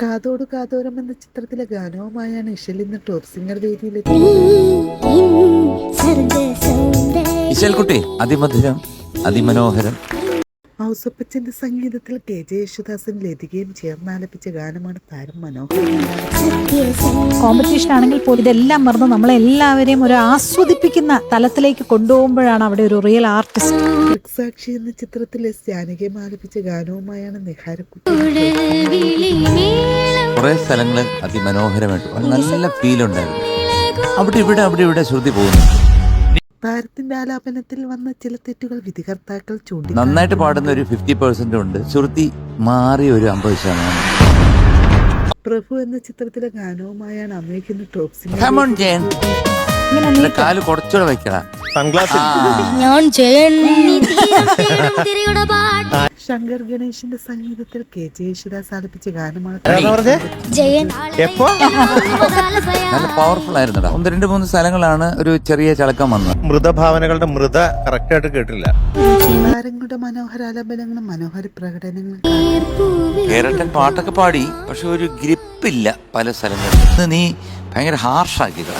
കാതോട് കാതോരം എന്ന ചിത്രത്തിലെ ഗാനവുമായാണ് ഇശൽ ഇന്ന് ടോപ്പ് സിംഗർ വേദിയിലെത്തി. ഇശൽകുട്ടി അതിമധുരം അതിമനോഹരം. ഔസപ്പച്ചന്റെ സംഗീതത്തിൽ KJ യേശുദാസും ലതികയും ചേർന്നാലപിച്ച ഗാനമാണ് താരം മനോഹരം. കോമ്പറ്റീഷൻ ആണെങ്കിൽ പോലും ഇതെല്ലാം മറന്ന് നമ്മളെല്ലാവരെയും ഒരു ആസ്വദിപ്പിക്കുന്ന തലത്തിലേക്ക് കൊണ്ടുപോകുമ്പോഴാണ് അവിടെ ഒരു റിയൽ ആർട്ടിസ്റ്റ്. ദൃക്സാക്ഷി എന്ന ചിത്രത്തിലെ ജാനകിയും ആലപിച്ച ഗാനവുമായാണ് നിഹാരക്കുട്ടി. കുറെ സ്ഥലങ്ങൾ അതിമനോഹരമായിട്ട് നല്ല ഫീൽ ഉണ്ടായിരുന്നു. അവിടെ ഇവിടെ ശ്രുതി പോകുന്നു. താരത്തിന്റെ ആലാപനത്തിൽ വന്ന ചില തെറ്റുകൾ വിധികർത്താക്കൾ ചൂണ്ടി. നന്നായിട്ട് പാടുന്ന ഒരു 50% ഉണ്ട്, ശ്രുതി മാറി ഒരു 50%. പ്രഭു എന്ന ചിത്രത്തിലെ ഗാനവുമായാണ് അമ്മയ്ക്ക് ടോപ്പ് സിംഗർ. കാല് കുറച്ചുകൂടെ വയ്ക്കണം. ശങ്കർ ഗണേഷിന്റെ സംഗീതത്തിൽ KJ യേശുദാസ് ആലപിച്ച ഗാനമാണ്. നല്ല പവർഫുൾ ആയിരുന്നു. 1-2-3 സ്ഥലങ്ങളാണ് ഒരു ചെറിയ ചളക്കം വന്നത്. മൃതഭാവനകളുടെ മൃത കറക്റ്റ് ആയിട്ട് കേട്ടില്ല. താരങ്ങളുടെ മനോഹരാലപനങ്ങളും മനോഹര പ്രകടനങ്ങളും. കേരളൻ പാട്ടൊക്കെ പാടി, പക്ഷെ ഒരു ഗ്രിപ്പില്ല പല സ്ഥലങ്ങളിലും. നീ ഭയങ്കര ഹാർഷാക്കിയത്.